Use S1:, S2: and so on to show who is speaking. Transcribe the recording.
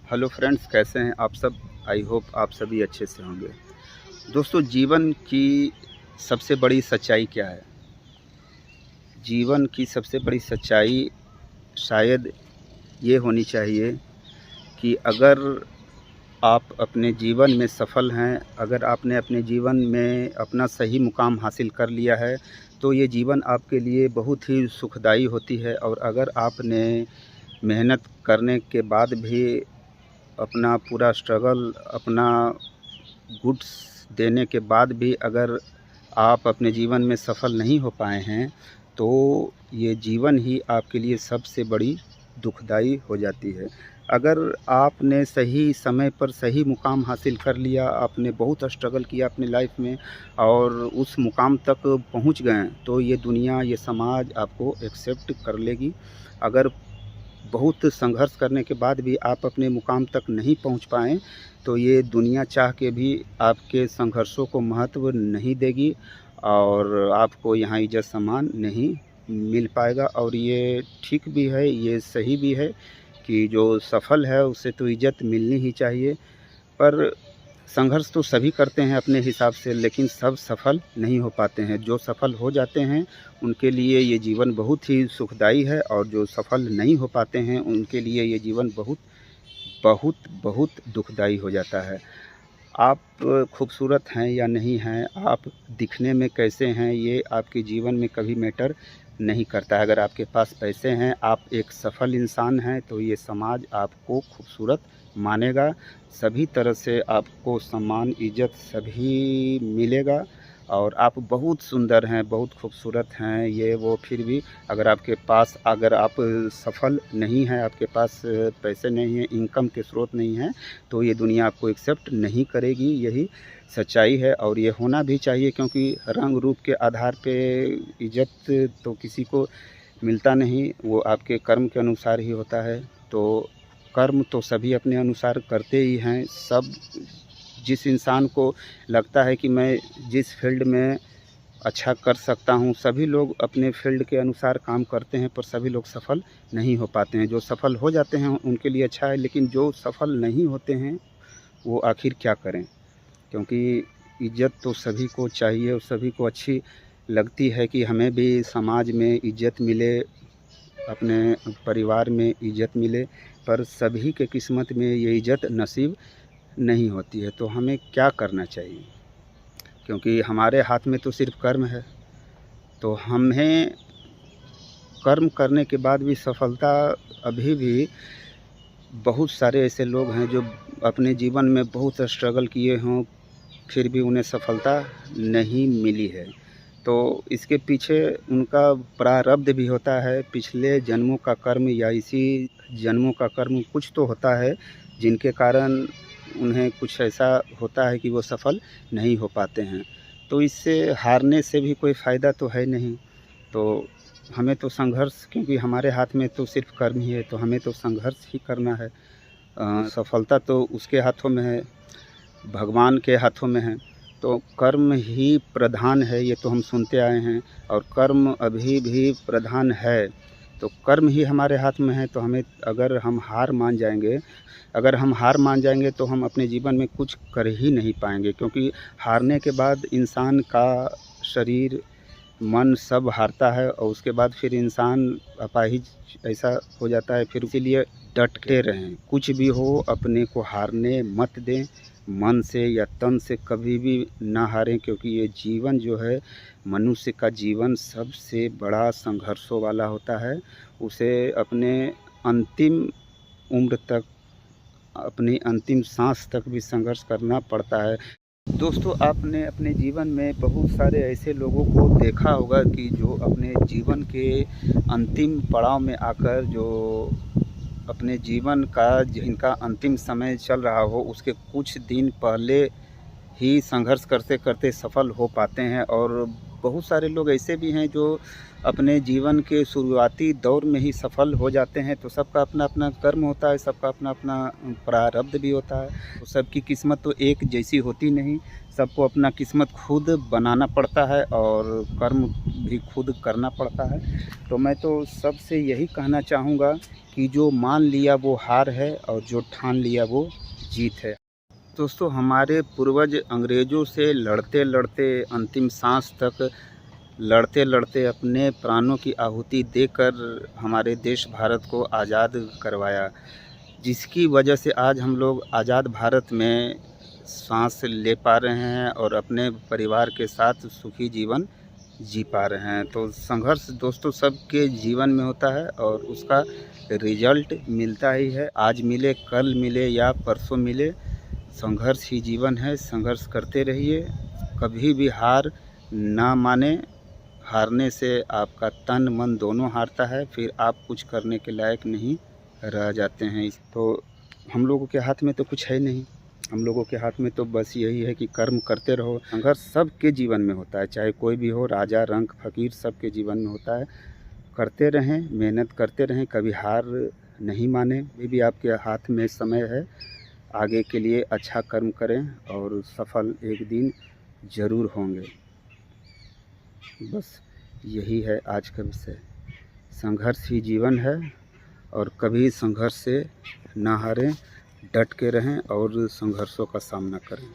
S1: Hello friends, कैसे हैं आप सब। आई होप आप सभी अच्छे से होंगे। दोस्तों, जीवन की सबसे बड़ी सच्चाई क्या है? जीवन की सबसे बड़ी सच्चाई शायद ये होनी चाहिए कि अगर आप अपने जीवन में सफल हैं, अगर आपने अपने जीवन में अपना सही मुकाम हासिल कर लिया है, तो ये जीवन आपके लिए बहुत ही सुखदाई होती है। और अगर आपने मेहनत करने के बाद भी अपना पूरा स्ट्रगल, अपना गुड्स देने के बाद भी अगर आप अपने जीवन में सफल नहीं हो पाए हैं, तो ये जीवन ही आपके लिए सबसे बड़ी दुखदाई हो जाती है। अगर आपने सही समय पर सही मुकाम हासिल कर लिया, आपने बहुत स्ट्रगल किया अपनी लाइफ में और उस मुकाम तक पहुंच गए, तो ये दुनिया, ये समाज आपको एक्सेप्ट कर लेगी। अगर बहुत संघर्ष करने के बाद भी आप अपने मुकाम तक नहीं पहुंच पाएँ, तो ये दुनिया चाह के भी आपके संघर्षों को महत्व नहीं देगी और आपको यहाँ इज़्ज़त सम्मान नहीं मिल पाएगा। और ये ठीक भी है, ये सही भी है कि जो सफल है उसे तो इज़्ज़त मिलनी ही चाहिए। पर संघर्ष तो सभी करते हैं अपने हिसाब से, लेकिन सब सफल नहीं हो पाते हैं। जो सफल हो जाते हैं उनके लिए ये जीवन बहुत ही सुखदाई है, और जो सफल नहीं हो पाते हैं उनके लिए ये जीवन बहुत बहुत बहुत दुखदाई हो जाता है। आप खूबसूरत हैं या नहीं हैं, आप दिखने में कैसे हैं, ये आपके जीवन में कभी मैटर नहीं करता है। अगर आपके पास पैसे हैं, आप एक सफल इंसान हैं, तो ये समाज आपको खूबसूरत मानेगा। सभी तरह से आपको सम्मान, इज़्ज़त सभी मिलेगा और आप बहुत सुंदर हैं, बहुत खूबसूरत हैं, ये वो। फिर भी अगर आप सफल नहीं हैं, आपके पास पैसे नहीं हैं, इनकम के स्रोत नहीं हैं, तो ये दुनिया आपको एक्सेप्ट नहीं करेगी। यही सच्चाई है और ये होना भी चाहिए, क्योंकि रंग रूप के आधार पे इज़्ज़त तो किसी को मिलता नहीं, वो आपके कर्म के अनुसार ही होता है। तो कर्म तो सभी अपने अनुसार करते ही हैं। सब, जिस इंसान को लगता है कि मैं जिस फील्ड में अच्छा कर सकता हूँ, सभी लोग अपने फील्ड के अनुसार काम करते हैं, पर सभी लोग सफल नहीं हो पाते हैं। जो सफल हो जाते हैं उनके लिए अच्छा है, लेकिन जो सफल नहीं होते हैं वो आखिर क्या करें? क्योंकि इज़्ज़त तो सभी को चाहिए और सभी को अच्छी लगती है कि हमें भी समाज में इज़्ज़त मिले, अपने परिवार में इज़्ज़त मिले, पर सभी के किस्मत में ये इज़्ज़त नसीब नहीं होती है। तो हमें क्या करना चाहिए? क्योंकि हमारे हाथ में तो सिर्फ़ कर्म है, तो हमें कर्म करने के बाद भी सफलता, अभी भी बहुत सारे ऐसे लोग हैं जो अपने जीवन में बहुत स्ट्रगल किए हों, फिर भी उन्हें सफलता नहीं मिली है। तो इसके पीछे उनका प्रारब्ध भी होता है, पिछले जन्मों का कर्म या इसी जन्मों का कर्म कुछ तो होता है, जिनके कारण उन्हें कुछ ऐसा होता है कि वो सफल नहीं हो पाते हैं। तो इससे हारने से भी कोई फ़ायदा तो है नहीं। तो हमें तो संघर्ष, क्योंकि हमारे हाथ में तो सिर्फ़ कर्म ही है, तो हमें तो संघर्ष ही करना है। सफलता तो उसके हाथों में है, भगवान के हाथों में है। तो कर्म ही प्रधान है, ये तो हम सुनते आए हैं, और कर्म अभी भी प्रधान है। तो कर्म ही हमारे हाथ में है, तो हमें, अगर हम हार मान जाएंगे तो हम अपने जीवन में कुछ कर ही नहीं पाएंगे। क्योंकि हारने के बाद इंसान का शरीर, मन सब हारता है, और उसके बाद फिर इंसान अपाहिज ऐसा हो जाता है। फिर इसीलिए डट के रहें, कुछ भी हो अपने को हारने मत दें। मन से या तन से कभी भी ना हारें, क्योंकि ये जीवन जो है, मनुष्य का जीवन सबसे बड़ा संघर्षों वाला होता है। उसे अपने अंतिम उम्र तक, अपनी अंतिम सांस तक भी संघर्ष करना पड़ता है। दोस्तों, आपने अपने जीवन में बहुत सारे ऐसे लोगों को देखा होगा कि जो अपने जीवन के अंतिम पड़ाव में आकर, जो अपने जीवन का जिनका अंतिम समय चल रहा हो, उसके कुछ दिन पहले ही संघर्ष करते करते सफल हो पाते हैं। और बहुत सारे लोग ऐसे भी हैं जो अपने जीवन के शुरुआती दौर में ही सफल हो जाते हैं। तो सबका अपना अपना कर्म होता है, सबका अपना अपना प्रारब्ध भी होता है। तो सबकी किस्मत तो एक जैसी होती नहीं, सबको अपना किस्मत खुद बनाना पड़ता है और कर्म भी खुद करना पड़ता है। तो मैं तो सबसे यही कहना चाहूँगा कि जो मान लिया वो हार है और जो ठान लिया वो जीत है। दोस्तों, हमारे पूर्वज अंग्रेज़ों से लड़ते लड़ते अंतिम सांस तक लड़ते लड़ते अपने प्राणों की आहुति देकर हमारे देश भारत को आज़ाद करवाया, जिसकी वजह से आज हम लोग आज़ाद भारत में सांस ले पा रहे हैं और अपने परिवार के साथ सुखी जीवन जी पा रहे हैं। तो संघर्ष दोस्तों सबके जीवन में होता है और उसका रिजल्ट मिलता ही है। आज मिले, कल मिले या परसों मिले, संघर्ष ही जीवन है। संघर्ष करते रहिए, कभी भी हार ना माने। हारने से आपका तन मन दोनों हारता है, फिर आप कुछ करने के लायक नहीं रह जाते हैं। तो हम लोगों के हाथ में तो कुछ है नहीं, हम लोगों के हाथ में तो बस यही है कि कर्म करते रहो। संघर्ष सबके जीवन में होता है, चाहे कोई भी हो, राजा रंक फ़कीर, सबके जीवन में होता है। करते रहें, मेहनत करते रहें, कभी हार नहीं माने। ये भी आपके हाथ में समय है, आगे के लिए अच्छा कर्म करें और सफल एक दिन ज़रूर होंगे। बस यही है आज का विषय। संघर्ष ही जीवन है और कभी संघर्ष से ना हारें, डट के रहें और संघर्षों का सामना करें।